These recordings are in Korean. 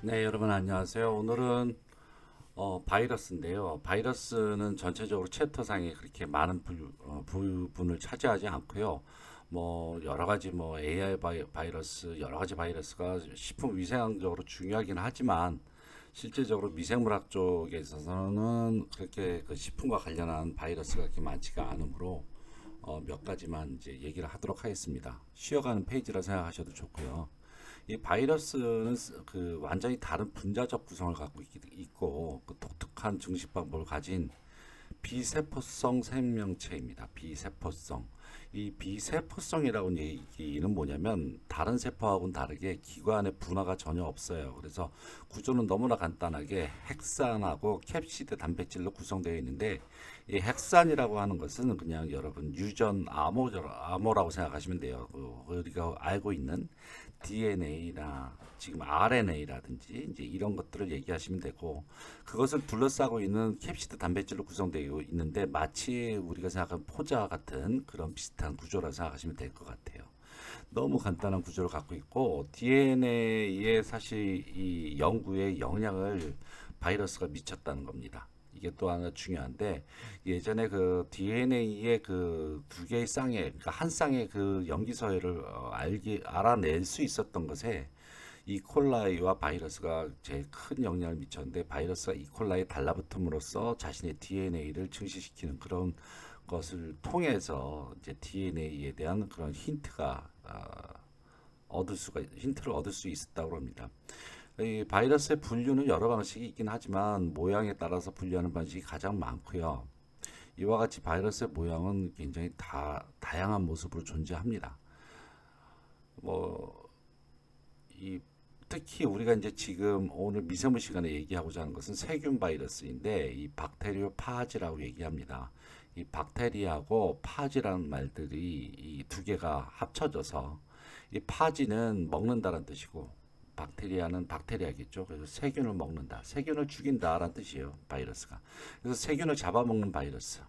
네, 여러분 안녕하세요. 오늘은 바이러스인데요. 바이러스는 전체적으로 챕터상에 그렇게 많은 부분을 차지하지 않고요. 뭐 여러 가지 뭐 AI 바이러스, 여러 가지 바이러스가 식품 위생적으로 중요하긴 하지만 실제적으로 미생물학 쪽에 있어서는 그렇게 그 식품과 관련한 바이러스가 그렇게 많지가 않으므로 몇 가지만 이제 얘기를 하도록 하겠습니다. 쉬어가는 페이지라 생각하셔도 좋고요. 이 바이러스는 그 완전히 다른 분자적 구성을 갖고 있고 그 독특한 증식 방법을 가진 비세포성 생명체입니다. 비세포성. 이 비세포성이라고 얘기는 뭐냐면 다른 세포하고는 다르게 기관의 분화가 전혀 없어요. 그래서 구조는 너무나 간단하게 헥산하고 캡시드 단백질로 구성되어 있는데 이 헥산이라고 하는 것은 그냥 여러분 유전 암호라고 생각하시면 돼요. 우리가 알고 있는 DNA나 지금 RNA라든지 이제 이런 것들을 얘기하시면 되고 그것을 둘러싸고 있는 캡시드 단백질로 구성되어 있는데 마치 우리가 생각하는 포자 같은 그런 비슷한 구조라 생각하시면 될 것 같아요. 너무 간단한 구조를 갖고 있고 DNA에 사실 이 연구에 영향을 바이러스가 미쳤다는 겁니다. 이게 또 하나 중요한데 예전에 그 DNA의 그 두 개의 쌍에 그러니까 한 쌍의 그 염기서열을 알아낼 수 있었던 것에 이콜라이와 바이러스가 제일 큰 영향을 미쳤는데 바이러스가 이콜라이에 달라붙음으로써 자신의 DNA를 증식시키는 그런 것을 통해서 이제 DNA에 대한 그런 힌트를 얻을 수 있었다고 합니다. 이 바이러스의 분류는 여러 방식이 있긴 하지만 모양에 따라서 분류하는 방식이 가장 많고요. 이와 같이 바이러스의 모양은 굉장히 다양한 모습으로 존재합니다. 뭐, 이 특히 우리가 이제 지금 오늘 미생물 시간에 얘기하고자 하는 것은 세균 바이러스인데 이 박테리오 파지라고 얘기합니다. 이 박테리아하고 파지라는 말들이 이 두 개가 합쳐져서 이 파지는 먹는다는 뜻이고 박테리아는 박테리아겠죠. 그래서 세균을 먹는다, 세균을 죽인다라는 뜻이에요. 바이러스가. 그래서 세균을 잡아먹는 바이러스.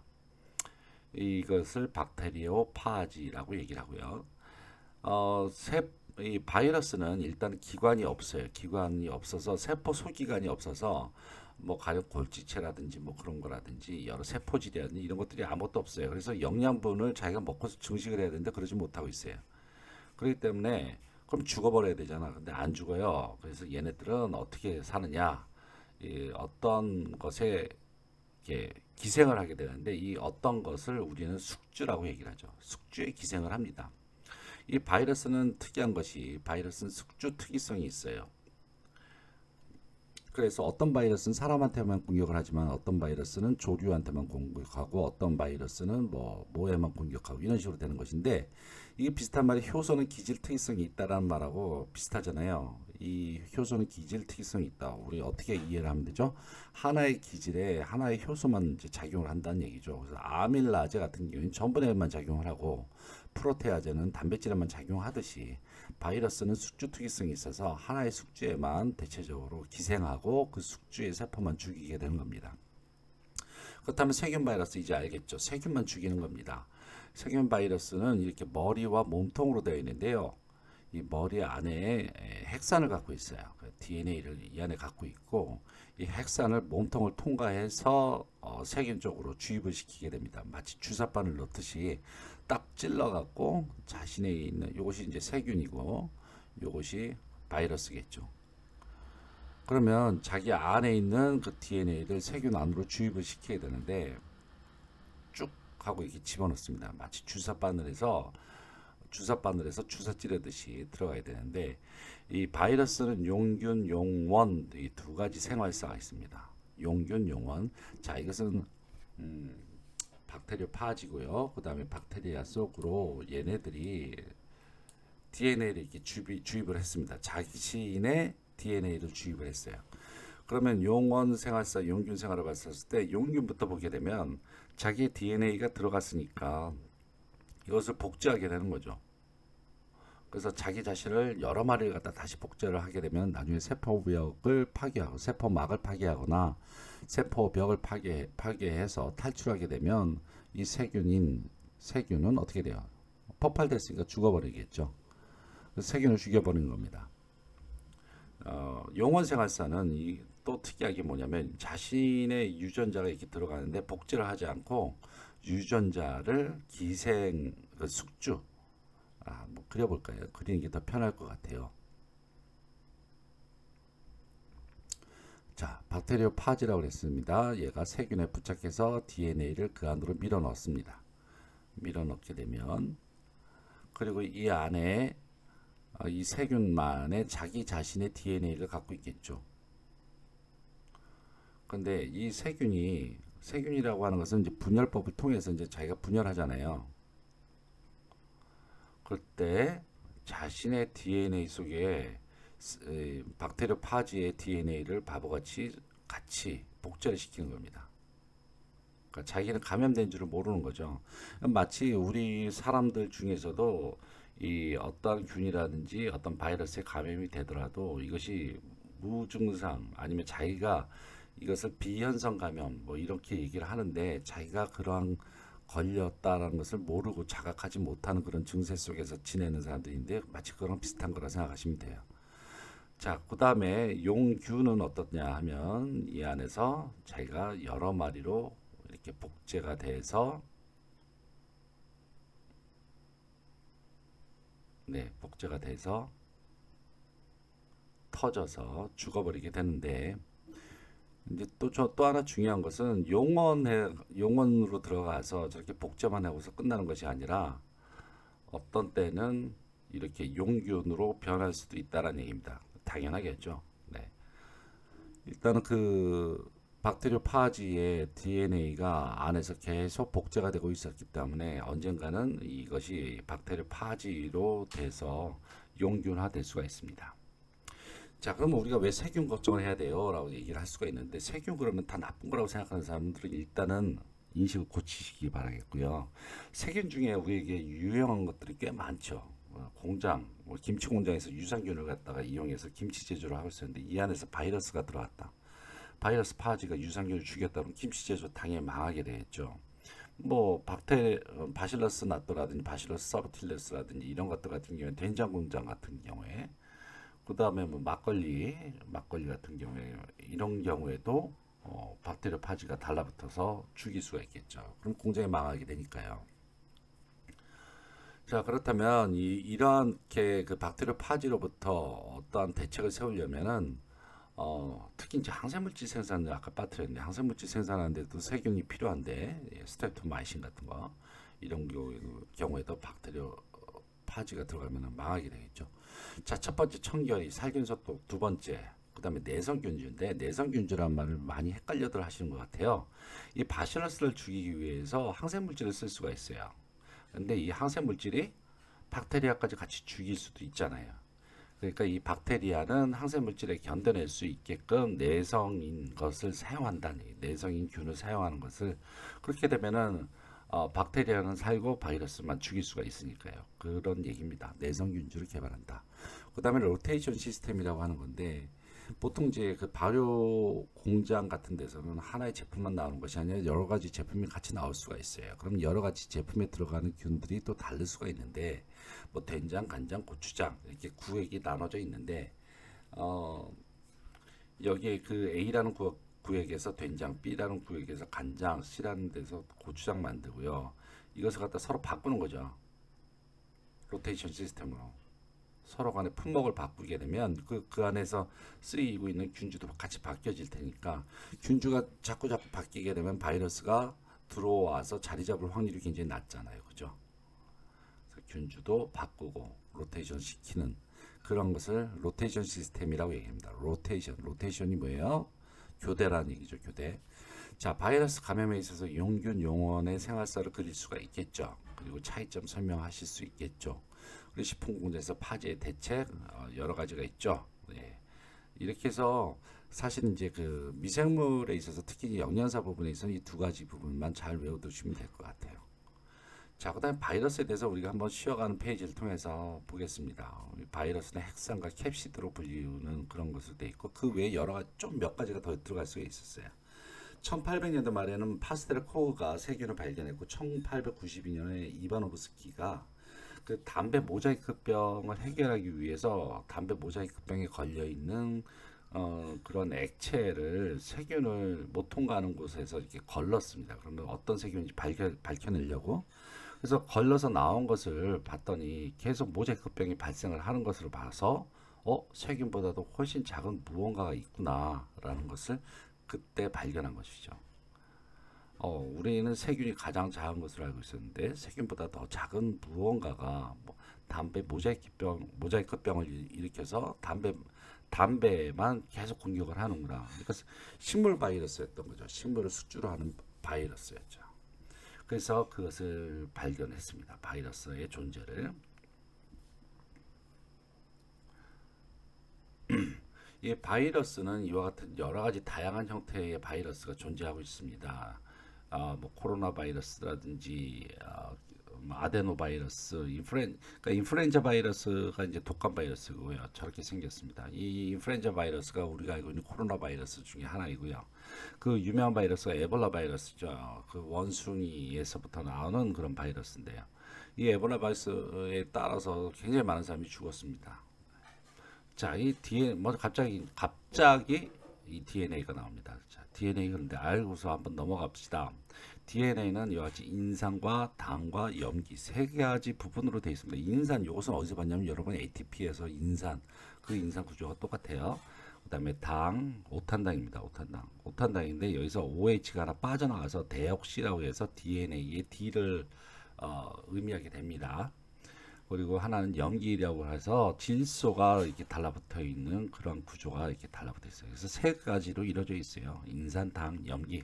이것을 박테리오 파지라고 얘기를 하고요. 어, 세, 이 바이러스는 일단 기관이 없어요. 기관이 없어서 세포 소기관이 없어서 뭐 가령 골지체라든지 뭐 그런 거라든지 여러 세포질이라든지 이런 것들이 아무것도 없어요. 그래서 영양분을 자기가 먹고 증식을 해야 되는데 그러지 못하고 있어요. 그렇기 때문에 그럼 죽어버려야 되잖아. 근데 안 죽어요. 그래서 얘네들은 어떻게 사느냐? 이 어떤 것에 이렇게 기생을 하게 되는데 이 어떤 것을 우리는 숙주라고 얘기를 하죠. 숙주에 기생을 합니다. 이 바이러스는 특이한 것이 바이러스는 숙주 특이성이 있어요. 그래서 어떤 바이러스는 사람한테만 공격을 하지만 어떤 바이러스는 조류한테만 공격하고 어떤 바이러스는 뭐 모에만 공격하고 이런 식으로 되는 것인데 이게 비슷한 말이 효소는 기질 특이성이 있다라는 말하고 비슷하잖아요. 이 효소는 기질 특이성이 있다. 우리 어떻게 이해를 하면 되죠? 하나의 기질에 하나의 효소만 이제 작용을 한다는 얘기죠. 그래서 아밀라제 같은 경우는 전분에만 작용을 하고 프로테아제는 단백질에만 작용하듯이 바이러스는 숙주 특이성이 있어서 하나의 숙주에만 대체적으로 기생하고 그 숙주의 세포만 죽이게 되는 겁니다. 그렇다면 세균 바이러스 이제 알겠죠? 세균만 죽이는 겁니다. 세균 바이러스는 이렇게 머리와 몸통으로 되어 있는데요. 이 머리 안에 핵산을 갖고 있어요. DNA를 이 안에 갖고 있고 이 핵산을 몸통을 통과해서 세균 쪽으로 주입을 시키게 됩니다. 마치 주사바늘 넣듯이 딱 찔러갖고 자신에 있는 이것이 이제 세균이고 이것이 바이러스겠죠. 그러면 자기 안에 있는 그 DNA를 세균 안으로 주입을 시켜야 되는데 쭉 하고 이렇게 집어넣습니다. 마치 주사바늘에서 주사 찌르듯이 들어가야 되는데 이 바이러스는 용균, 용원 이 두 가지 생활사가 있습니다. 용균, 용원. 자, 이것은 박테리아 파지고요. 그 다음에 박테리아 속으로 얘네들이 DNA를 이렇게 주입을 했습니다. 자신의 DNA를 주입을 했어요. 그러면 용원 생활사, 용균 생활을 봤을 때 용균부터 보게 되면 자기의 DNA가 들어갔으니까 이것을 복제하게 되는 거죠. 그래서 자기 자신을 여러 마리를 갖다 다시 복제를 하게 되면 나중에 세포벽을 파괴하고 세포막을 파괴하거나 세포벽을 파괴해서 탈출하게 되면 이 세균은 어떻게 돼요? 폭발됐으니까 죽어버리겠죠. 그래서 세균을 죽여버리는 겁니다. 용원생활사는 또 특이한 게 뭐냐면 자신의 유전자가 이렇게 들어가는데 복제를 하지 않고 유전자를 기생 숙주 뭐 그려볼까요? 그리는 게 더 편할 것 같아요. 자, 박테리오 파지라고 했습니다. 얘가 세균에 부착해서 DNA를 그 안으로 밀어 넣습니다. 밀어 넣게 되면 그리고 이 안에 이 세균만의 자기 자신의 DNA를 갖고 있겠죠. 근데 이 세균이라고 하는 것은 이제 분열법을 통해서 이제 자기가 분열하잖아요. 그때 자신의 DNA 속에 박테리오 파지의 DNA를 바보같이 같이 복제를 시키는 겁니다. 그러니까 자기는 감염된 줄을 모르는 거죠. 마치 우리 사람들 중에서도 이 어떤 균이라든지 어떤 바이러스에 감염이 되더라도 이것이 무증상 아니면 자기가 이것을 비현성 감염 뭐 이렇게 얘기를 하는데 자기가 그러한 걸렸다라는 것을 모르고 자각하지 못하는 그런 증세 속에서 지내는 사람들인데 마치 그런 비슷한 거라 생각하시면 돼요. 자, 그 다음에 용균은 어떻냐 하면 이 안에서 자기가 여러 마리로 이렇게 복제가 돼서 복제가 돼서 터져서 죽어버리게 되는데 이제 또 하나 중요한 것은 용원으로 들어가서 저렇게 복제만 하고서 끝나는 것이 아니라 어떤 때는 이렇게 용균으로 변할 수도 있다라는 얘기입니다. 당연하겠죠. 네. 일단은 그 박테리오 파지의 DNA가 안에서 계속 복제가 되고 있었기 때문에 언젠가는 이것이 박테리오 파지로 돼서 용균화 될 수가 있습니다. 자, 그러면 우리가 왜 세균 걱정을 해야 돼요? 라고 얘기를 할 수가 있는데 세균 그러면 다 나쁜 거라고 생각하는 사람들은 일단은 인식을 고치시기 바라겠고요. 세균 중에 우리에게 유용한 것들이 꽤 많죠. 공장, 김치 공장에서 유산균을 갖다가 이용해서 김치 제조를 하고 있었는데 이 안에서 바이러스가 들어왔다. 바이러스 파지가 유산균을 죽였다 그러면 김치 제조 당연히 망하게 되겠죠. 뭐 바실러스 낫토라든지 바실러스 서브틸러스라든지 이런 것들 같은 경우에 된장 공장 같은 경우에 그 다음에 뭐 막걸리 같은 경우에 이런 경우에도 박테리오 파지가 달라붙어서 죽일 수가 있겠죠. 그럼 공장이 망하게 되니까요. 자, 그렇다면 이러한게 그 박테리오 파지로부터 어떠한 대책을 세우려면은 특히 이제 항생물질 생산을 아까 빠뜨렸는데 항생물질 생산하는데도 세균이 필요한데 스트랩토마이신 같은 거 이런 경우에도 박테리오 파지가 들어가면 망하게 되겠죠. 자, 첫 번째 청결이 살균소독, 두 번째 그 다음에 내성균주인데 내성균주란 말을 많이 헷갈려들 하시는 것 같아요. 이 바시러스를 죽이기 위해서 항생물질을 쓸 수가 있어요. 근데 이 항생물질이 박테리아까지 같이 죽일 수도 있잖아요. 그러니까 이 박테리아는 항생물질에 견뎌낼 수 있게끔 내성인 것을 사용한다는 내성인 균을 사용하는 것을 그렇게 되면은 박테리아는 살고 바이러스만 죽일 수가 있으니까요. 그런 얘기입니다. 내성균주를 개발한다. 그 다음에 로테이션 시스템이라고 하는 건데 보통 이제 그 발효 공장 같은 데서는 하나의 제품만 나오는 것이 아니라 여러 가지 제품이 같이 나올 수가 있어요. 그럼 여러 가지 제품에 들어가는 균들이 또 다를 수가 있는데 뭐 된장, 간장, 고추장 이렇게 구획이 나눠져 있는데 여기에 그 A라는 구획에서 된장, B라는 구획에서 간장, C라는 데서 고추장 만들고요. 이것을 갖다 서로 바꾸는 거죠. 로테이션 시스템으로. 서로 간에 품목을 바꾸게 되면 그 안에서 쓰이고 있는 균주도 같이 바뀌어질 테니까 균주가 자꾸 바뀌게 되면 바이러스가 들어와서 자리 잡을 확률이 굉장히 낮잖아요. 그죠? 그래서 균주도 바꾸고 로테이션 시키는 그런 것을 로테이션 시스템이라고 얘기합니다. 로테이션이 뭐예요? 교대라는 얘기죠. 교대. 자, 바이러스 감염에 있어서 용균, 용원의 생활사를 그릴 수가 있겠죠. 그리고 차이점 설명하실 수 있겠죠. 그리고 식품공장에서 파지의 대책 여러 가지가 있죠. 예. 이렇게 해서 사실 이제 그 미생물에 있어서 특히 영양사 부분에 있어서 이 두 가지 부분만 잘 외워두시면 될 것 같아요. 자, 그다음에 바이러스에 대해서 우리가 한번 쉬어가는 페이지를 통해서 보겠습니다. 우리 바이러스는 핵산과 캡시드로 불리우는 그런 것으로 돼 있고 그 외에 여러 가지 좀 몇 가지가 더 들어갈 수가 있었어요. 1800년도 말에는 파스텔 코어가 세균을 발견했고 1892년에 이바노브스키가 그 담배 모자이크병을 해결하기 위해서 담배 모자이크병에 걸려 있는 그런 액체를 세균을 못 통과하는 곳에서 이렇게 걸렀습니다. 그러면 어떤 세균인지 밝혀내려고 그래서 걸러서 나온 것을 봤더니 계속 모자이크병이 발생을 하는 것으로 봐서 세균보다도 훨씬 작은 무언가가 있구나라는 것을 그때 발견한 것이죠. 우리는 세균이 가장 작은 것으로 알고 있었는데 세균보다 더 작은 무언가가 뭐 담배 모자이크병을 일으켜서 담배만 계속 공격을 하는구나. 그러니까 식물 바이러스였던 거죠. 식물을 수주로 하는 바이러스였죠. 그래서 그것을 발견했습니다. 바이러스의 존재를. 이 바이러스는 이와 같은 여러 가지 다양한 형태의 바이러스가 존재하고 있습니다. 뭐 코로나 바이러스라든지 뭐 아데노 바이러스, 그러니까 인플루엔자 바이러스가 이제 독감 바이러스고요. 저렇게 생겼습니다. 이 인플루엔자 바이러스가 우리가 알고 있는 코로나 바이러스 중에 하나이고요. 그 유명한 바이러스가 에볼라 바이러스죠. 그 원숭이에서부터 나오는 그런 바이러스인데요. 이 에볼라 바이러스에 따라서 굉장히 많은 사람이 죽었습니다. 자, 이 뒤에 뭐 갑자기 이 DNA가 나옵니다. 자, DNA 그런데 알고서 한번 넘어갑시다. DNA는 이와 같이 인산과 당과 염기 세 가지 부분으로 되어 있습니다. 인산 이것은 어디서 봤냐면 여러분 ATP에서 인산 그 인산 구조가 똑같아요. 그다음에 당 오탄당입니다. 오탄당인데 여기서 OH가 하나 빠져나가서 데옥시라고 해서 DNA의 D를 의미하게 됩니다. 그리고 하나는 염기라고 해서 질소가 이렇게 달라붙어 있는 그런 구조가 이렇게 달라붙어 있어요. 그래서 세 가지로 이루어져 있어요. 인산, 당, 염기.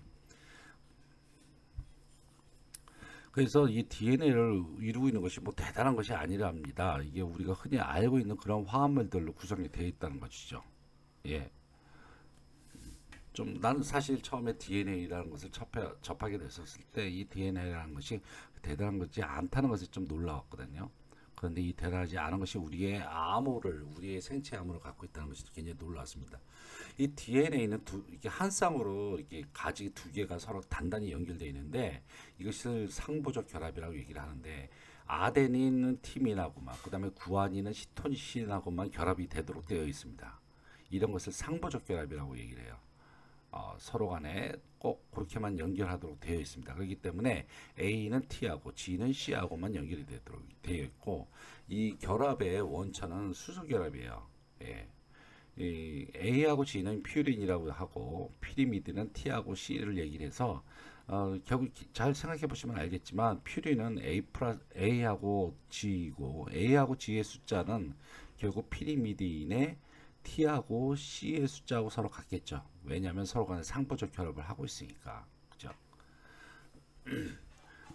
그래서 이 DNA를 이루고 있는 것이 뭐 대단한 것이 아니랍니다. 이게 우리가 흔히 알고 있는 그런 화합물들로 구성이 되어 있다는 것이죠. 예. 좀 나는 사실 처음에 DNA라는 것을 접하게 됐었을 때 이 DNA라는 것이 대단한 것이 않다는 것에 좀 놀라웠거든요. 그런데 이 대단하지 않은 것이 우리의 생체 암호를 갖고 있다는 것이 굉장히 놀랐습니다. 이 DNA는 이게 한 쌍으로 이렇게 가지 두 개가 서로 단단히 연결되어 있는데 이것을 상보적 결합이라고 얘기를 하는데 아데닌은 티민하고만 그다음에 구아닌은 시토신하고만 결합이 되도록 되어 있습니다. 이런 것을 상보적 결합이라고 얘기를 해요. 서로 간에 꼭 그렇게만 연결하도록 되어 있습니다. 그렇기 때문에 A는 T하고 G는 C하고만 연결이 되도록 되어 있고 이 결합의 원천은 수소 결합이에요. 예. 이 A하고 G는 퓨린이라고 하고 피리미드는 T하고 C를 얘기를 해서 결국 잘 생각해 보시면 알겠지만 퓨린은 A하고 G이고 A하고 G의 숫자는 결국 피리미드인의 T하고 C의 숫자하고 서로 같겠죠. 왜냐하면 서로 간에 상보적 결합을 하고 있으니까. 그죠?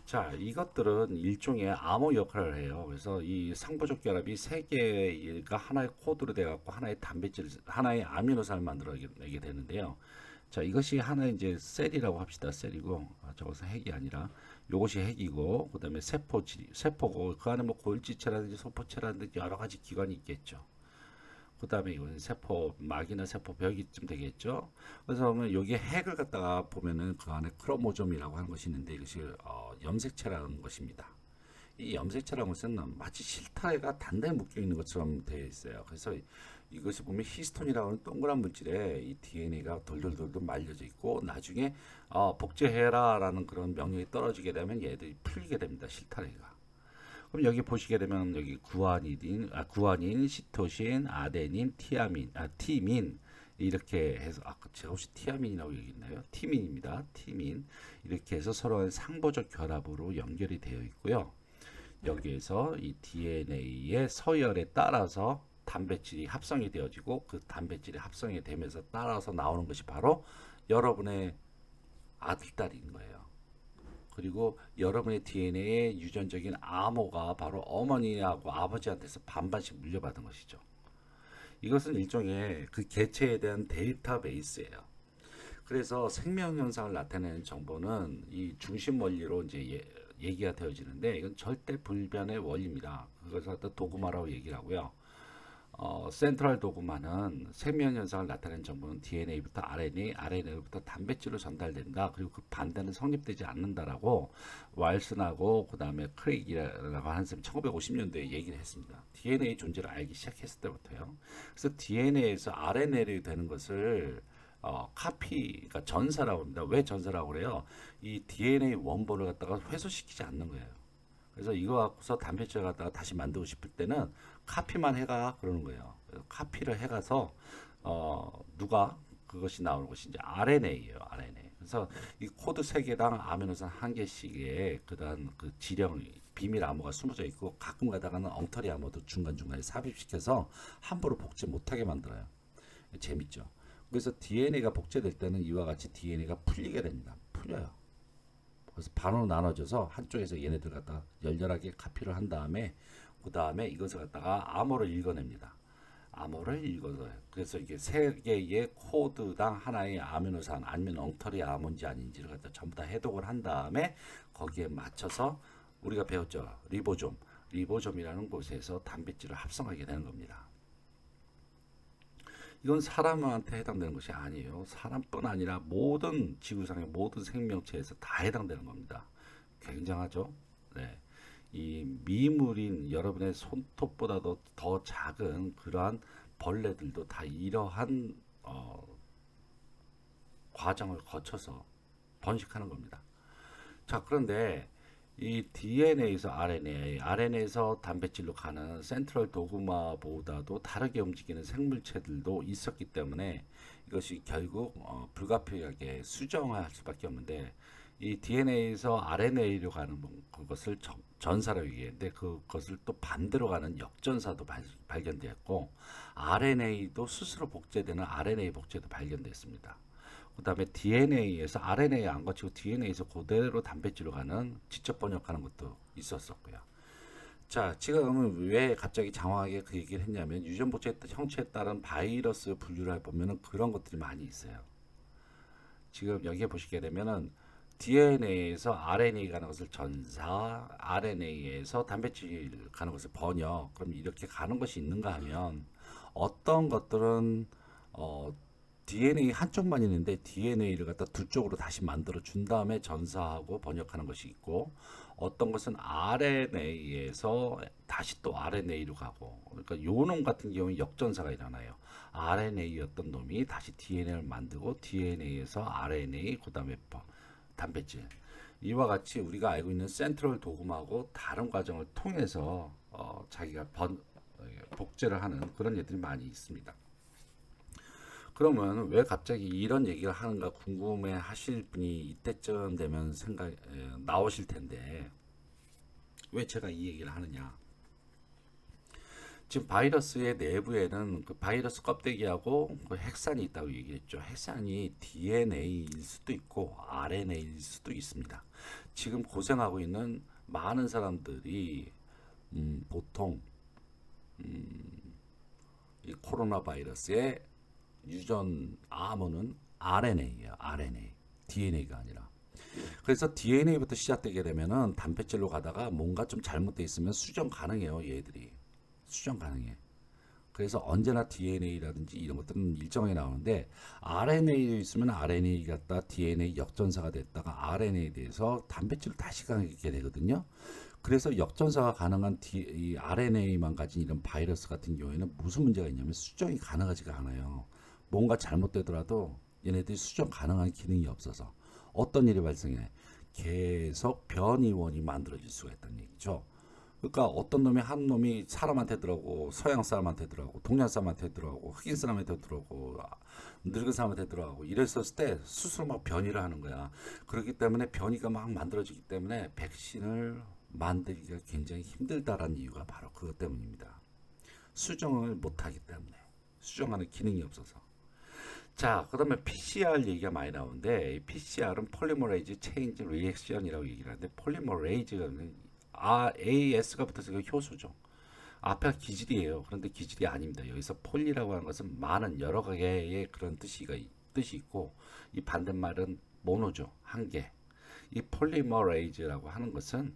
자, 이것들은 일종의 암호 역할을 해요. 그래서 이 상보적 결합이 세 개가 하나의 코드로 돼 갖고 하나의 아미노산을 만들어내게 되는데요. 자, 이것이 하나의 이제 셀이라고 합시다. 셀이고 저것은 핵이 아니라 이것이 핵이고 그다음에 세포고 그 안에 뭐 골지체라든지 소포체라든지 여러 가지 기관이 있겠죠. 그 다음에 이건 세포막이나 세포벽이쯤 되겠죠. 그래서 보면 여기에 핵을 갖다가 보면은 그 안에 크로모좀이라고 하는 것이 있는데 이것이 염색체라는 것입니다. 이 염색체라는 것은 마치 실타래가 단단히 묶여 있는 것처럼 되어 있어요. 그래서 이것이 보면 히스톤이라고 하는 동그란 물질에 이 DNA가 돌돌돌돌 말려져 있고 나중에 복제해라라는 그런 명령이 떨어지게 되면 얘들이 풀리게 됩니다. 실타래가. 그럼 여기 보시게 되면 여기 구아닌, 시토신, 아데닌, 티민 이렇게 해서 제가 혹시 티아민이라고 얘기했나요? 티민입니다. 티민 이렇게 해서 서로 상보적 결합으로 연결이 되어 있고요. 여기에서 이 DNA의 서열에 따라서 단백질이 합성이 되어지고 그 단백질이 합성이 되면서 따라서 나오는 것이 바로 여러분의 아들딸인 거예요. 그리고 여러분의 DNA의 유전적인 암호가 바로 어머니하고 아버지한테서 반반씩 물려받은 것이죠. 이것은 일종의 그 개체에 대한 데이터베이스예요. 그래서 생명 현상을 나타내는 정보는 이 중심 원리로 이제 얘기가 되어지는데 이건 절대 불변의 원리입니다. 그것을 갖다 도그마라고 얘기를 하고요. 센트럴 도그마는 생명 현상을 나타내는 정보는 DNA부터 RNA, RNA부터 단백질로 전달된다. 그리고 그 반대는 성립되지 않는다라고 왈슨하고 그다음에 크레이기라고 하는 사람이 1950년도에 얘기를 했습니다. DNA 존재를 알기 시작했을 때부터요. 그래서 DNA에서 RNA로 되는 것을 카피, 그러니까 전사라고 합니다. 왜 전사라고 그래요? 이 DNA 원본을 갖다가 회수시키지 않는 거예요. 그래서 이거 갖고서 단백질 갖다가 다시 만들고 싶을 때는 카피만 해가 그러는 거예요. 그래서 카피를 해가서 누가 그것이 나오는 것이 이제 RNA예요. RNA. 그래서 이 코드 3개당 아미노산 1개씩의 그다음 그 지령 비밀 암호가 숨어져 있고 가끔 가다가는 엉터리 암호도 중간중간에 삽입시켜서 함부로 복제 못하게 만들어요. 재밌죠. 그래서 DNA가 복제될 때는 이와 같이 DNA가 풀리게 됩니다. 풀려요. 그래서 반으로 나눠져서 한쪽에서 얘네들 갖다가 열렬하게 카피를 한 다음에 그 다음에 이것을 갖다가 암호를 읽어냅니다. 암호를 읽어서요. 그래서 이게 3개의 코드당 하나의 아미노산 아니면 엉터리 암호인지 아닌지를 갖다 전부 다 해독을 한 다음에 거기에 맞춰서 우리가 배웠죠. 리보솜. 리보솜이라는 곳에서 단백질을 합성하게 되는 겁니다. 이건 사람한테 해당되는 것이 아니에요. 사람뿐 아니라 모든 지구상의 모든 생명체에서 다 해당되는 겁니다. 굉장하죠? 네. 이 미물인 여러분의 손톱보다도 더 작은 그러한 벌레들도 다 이러한 과정을 거쳐서 번식하는 겁니다. 자, 그런데 이 DNA에서 RNA, RNA에서 단백질로 가는 센트럴 도그마보다도 다르게 움직이는 생물체들도 있었기 때문에 이것이 결국 불가피하게 수정할 수밖에 없는데 이 DNA에서 RNA로 가는 그것을 전사라고 얘기했는데 그것을 또 반대로 가는 역전사도 발견되었고 RNA도 스스로 복제되는 RNA 복제도 발견됐습니다. 그 다음에 DNA에서 RNA 안 거치고 DNA에서 그대로 단백질로 가는 직접 번역하는 것도 있었었고요. 자, 지금 왜 갑자기 장황하게 그 얘기를 했냐면 유전 복제 형체에 따른 바이러스 분류를 보면은 그런 것들이 많이 있어요. 지금 여기에 보시게 되면은 DNA에서 RNA 가는 것을 전사, RNA에서 단백질 가는 것을 번역. 그럼 이렇게 가는 것이 있는가 하면 어떤 것들은 DNA 한쪽만 있는데 DNA를 갖다 두 쪽으로 다시 만들어 준 다음에 전사하고 번역하는 것이 있고 어떤 것은 RNA에서 다시 또 RNA로 가고 그러니까 요놈 같은 경우는 역전사가 일어나요. RNA였던 놈이 다시 DNA를 만들고 DNA에서 RNA 그다음에 단백질 이와 같이 우리가 알고 있는 센트럴 도그마하고 다른 과정을 통해서 자기가 복제를 하는 그런 애들이 많이 있습니다. 그러면 왜 갑자기 이런 얘기를 하는가 궁금해 하실 분이 이때쯤 되면 나오실 텐데 왜 제가 이 얘기를 하느냐. 지금 바이러스의 내부에는 그 바이러스 껍데기하고 그 핵산이 있다고 얘기했죠. 핵산이 DNA일 수도 있고 RNA일 수도 있습니다. 지금 고생하고 있는 많은 사람들이 보통 이 코로나 바이러스의 유전 암호는 RNA예요. RNA, DNA가 아니라. 그래서 DNA부터 시작되게 되면은 단백질로 가다가 뭔가 좀 잘못돼 있으면 수정 가능해요. 얘들이 수정 가능해. 그래서 언제나 DNA라든지 이런 것들은 일정하게 나오는데 RNA 있으면 RNA 갖다 DNA 역전사가 됐다가 RNA에 대해서 단백질을 다시 가게 되거든요. 그래서 역전사가 가능한 이 RNA만 가진 이런 바이러스 같은 경우에는 무슨 문제가 있냐면 수정이 가능하지가 않아요. 뭔가 잘못되더라도 얘네들이 수정 가능한 기능이 없어서 어떤 일이 발생해? 계속 변이원이 만들어질 수가 있다는 얘기죠. 그러니까 어떤 놈이 한 놈이 사람한테 들어가고 서양 사람한테 들어가고 동양 사람한테 들어가고 흑인 사람한테 들어가고 늙은 사람한테 들어가고 이랬었을 때 스스로 막 변이를 하는 거야. 그렇기 때문에 변이가 막 만들어지기 때문에 백신을 만들기가 굉장히 힘들다라는 이유가 바로 그것 때문입니다. 수정을 못하기 때문에 수정하는 기능이 없어서. 자, 그러면 PCR 얘기가 많이 나오는데 이 PCR은 폴리머레이즈 체인지 리액션이라고 얘기를 하는데 폴리머레이즈는 AS가 붙어서 그 효소죠. 앞에가 기질이에요. 그런데 기질이 아닙니다. 여기서 폴리라고 하는 것은 많은 여러 개의 그런 뜻이 있고 이 반대말은 모노죠. 한 개. 이 폴리머레이즈라고 하는 것은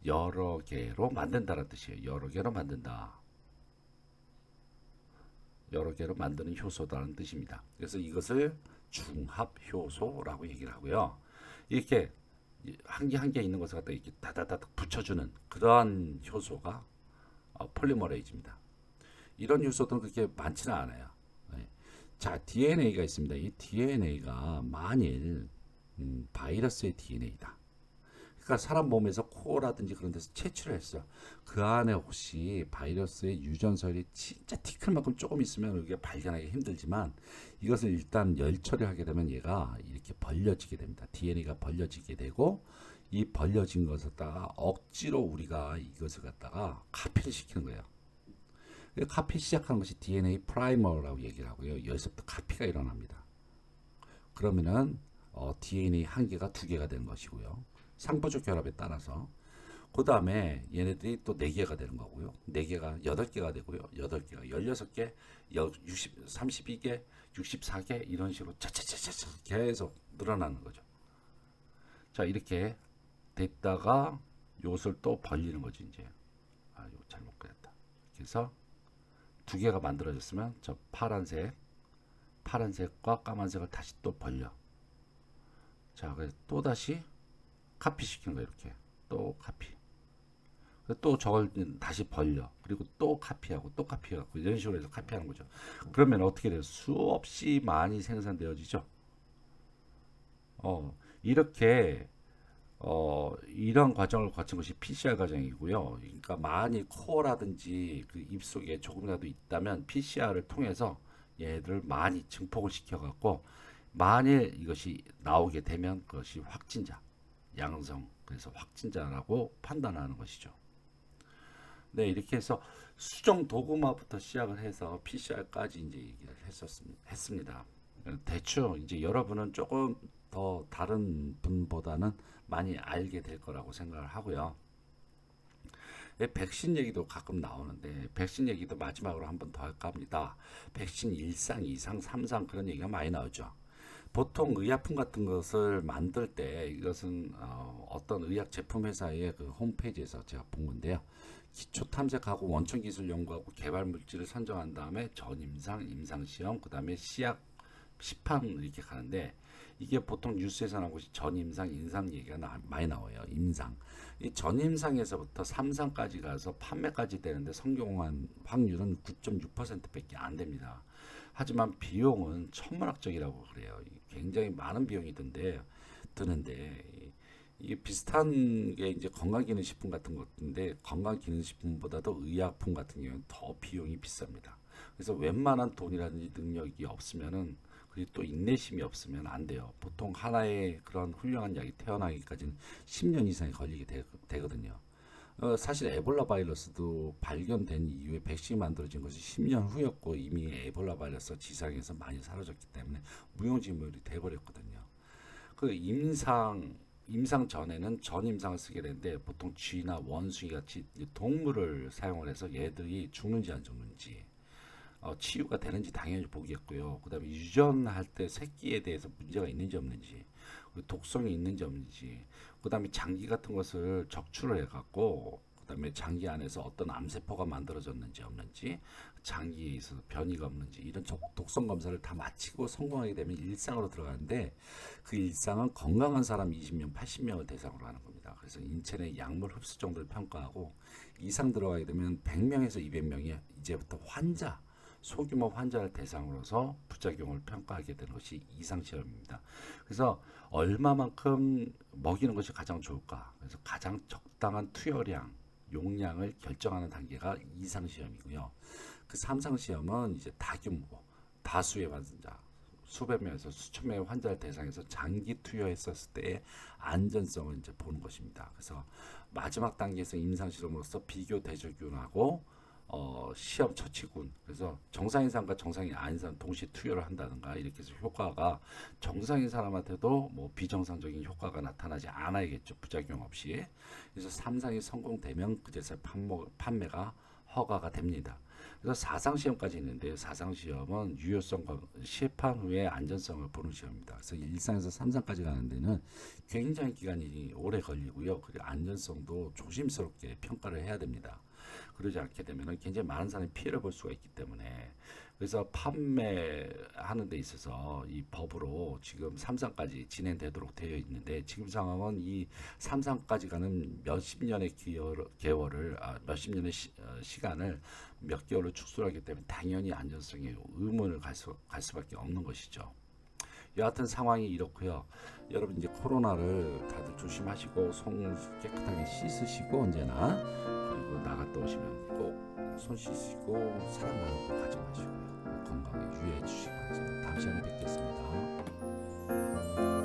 여러 개로 만든다는 뜻이에요. 여러 개로 만든다. 여러 개로 만드는 효소다는 뜻입니다. 그래서 이것을 중합 효소라고 얘기를 하고요. 이렇게 한 개 한 개 있는 것을 갖다 이렇게 다다다닥 붙여주는 그러한 효소가 폴리머레이즈입니다. 이런 효소들은 그렇게 많지는 않아요. 네. 자, DNA가 있습니다. 이 DNA가 만일 바이러스의 DNA다. 그러니까 사람 몸에서 코라든지 그런 데서 채취를 했어. 그 안에 혹시 바이러스의 유전설이 진짜 티끌만큼 조금 있으면 우리가 발견하기 힘들지만 이것을 일단 열 처리하게 되면 얘가 이렇게 벌려지게 됩니다. DNA가 벌려지게 되고 이 벌려진 것을 갖다가 억지로 우리가 이것을 갖다가 카피를 시키는 거예요. 카피 시작하는 것이 DNA 프라이머라고 얘기를 하고요. 여기서부터 카피가 일어납니다. 그러면은 DNA 한 개가 두 개가 되는 것이고요. 상부적 결합에 따라서 그 다음에 얘네들이 또 4개가 되는 거고요. 4개가 8개가 되고요. 8개가 16개, 32개, 64개 이런 식으로 차차차차 계속 늘어나는 거죠. 자, 이렇게 됐다가 요것을 또 벌리는 거지 이제. 이거 잘못 그렸다. 그래서 2개가 만들어졌으면 저 파란색과 까만색을 다시 또 벌려. 자, 그래서 또 다시 카피 시키는 거예요. 이렇게 또 카피. 또 저걸 다시 벌려. 그리고 또 카피하고 또 카피하고 이런 식으로 해서 카피하는 거죠. 그러면 어떻게 돼요? 수없이 많이 생산되어지죠. 이렇게 이런 과정을 거친 것이 PCR 과정이고요. 그러니까 만일 코어라든지 그 입속에 조금이라도 있다면 PCR을 통해서 얘를 많이 증폭을 시켜갖고 만일 이것이 나오게 되면 그것이 확진자, 양성, 그래서 확진자라고 판단하는 것이죠. 네, 이렇게 해서 수정 도구마부터 시작을 해서 PCR까지 이제 얘기를 했습니다. 대충 이제 여러분은 조금 더 다른 분보다는 많이 알게 될 거라고 생각을 하고요. 백신 얘기도 가끔 나오는데 백신 얘기도 마지막으로 한 번 더 할까 합니다. 백신 1상, 2상, 3상 그런 얘기가 많이 나오죠. 보통 의약품 같은 것을 만들 때 이것은 어떤 의약 제품 회사의 그 홈페이지에서 제가 본 건데요. 기초 탐색하고 원천 기술 연구하고 개발 물질을 선정한 다음에 전임상, 임상시험, 그 다음에 시약, 시판 이렇게 가는데 이게 보통 뉴스에서 나온 것이 전임상, 임상 얘기가 많이 나와요. 임상. 이 전임상에서부터 3상까지 가서 판매까지 되는데 성공한 확률은 9.6%밖에 안 됩니다. 하지만 비용은 천문학적이라고 그래요. 굉장히 많은 비용이 드는데 이게 비슷한 게 이제 건강기능식품 같은 것인데 건강기능식품보다도 의약품 같은 경우는 더 비용이 비쌉니다. 그래서 웬만한 돈이라든지 능력이 없으면은 그리고 또 인내심이 없으면 안 돼요. 보통 하나의 그런 훌륭한 약이 태어나기까지는 10년 이상이 걸리게 되거든요. 사실 에볼라 바이러스도 발견된 이후에 백신이 만들어진 것이 10년 후였고 이미 에볼라 바이러스 지상에서 많이 사라졌기 때문에 무용지물이 돼버렸거든요. 그 임상 전에는 전임상을 쓰게 되는데 보통 쥐나 원숭이 같이 동물을 사용을 해서 얘들이 죽는지 안 죽는지 치유가 되는지 당연히 보겠고요. 그 다음에 유전할 때 새끼에 대해서 문제가 있는지 없는지 독성이 있는지 없는지 그 다음에 장기 같은 것을 적출을 해갖고 그 다음에 장기 안에서 어떤 암세포가 만들어졌는지 없는지 장기에 있어서 변이가 없는지 이런 독성 검사를 다 마치고 성공하게 되면 일상으로 들어가는데 그 일상은 건강한 사람 20명, 80명을 대상으로 하는 겁니다. 그래서 인체 내 약물 흡수 정도를 평가하고 이상 들어가게 되면 100명에서 200명이 이제부터 소규모 환자를 대상으로서 부작용을 평가하게 되는 것이 이상시험입니다. 그래서 얼마만큼 먹이는 것이 가장 좋을까? 그래서 가장 적당한 투여량, 용량을 결정하는 단계가 이상시험이고요. 그 3상시험은 이제 다규모, 다수의 환자, 수백 명에서 수천 명의 환자를 대상해서 장기 투여했었을 때의 안전성을 이제 보는 것입니다. 그래서 마지막 단계에서 임상실험으로서 비교 대조균하고 시험 처치군. 그래서 정상인 사람과 정상인 아닌 사람 동시에 투여를 한다든가 이렇게 해서 효과가 정상인 사람한테도 뭐 비정상적인 효과가 나타나지 않아야겠죠. 부작용 없이. 그래서 3상이 성공되면 그제서 판매가 허가가 됩니다. 그래서 4상 시험까지 있는데 4상 시험은 유효성과 시판 후에 안전성을 보는 시험입니다. 그래서 1상에서 3상까지 가는 데는 굉장히 기간이 오래 걸리고요. 그리고 안전성도 조심스럽게 평가를 해야 됩니다. 그러지 않게 되면 굉장히 많은 사람이 피해를 볼 수가 있기 때문에 그래서 판매하는 데 있어서 이 법으로 지금 3상까지 진행되도록 되어 있는데 지금 상황은 이 3상까지 가는 몇십 년의 개월을 몇십 년의 시간을 몇 개월로 축소하기 때문에 당연히 안전성에 의문을 갈 수밖에 없는 것이죠. 여하튼 상황이 이렇고요. 여러분 이제 코로나를 다들 조심하시고 손 깨끗하게 씻으시고 언제나 그리고 나갔다 오시면 꼭 손 씻으시고 사람 많은 곳 가지 마시고요. 건강에 유의해 주시기 바랍니다. 다음 시간에 뵙겠습니다.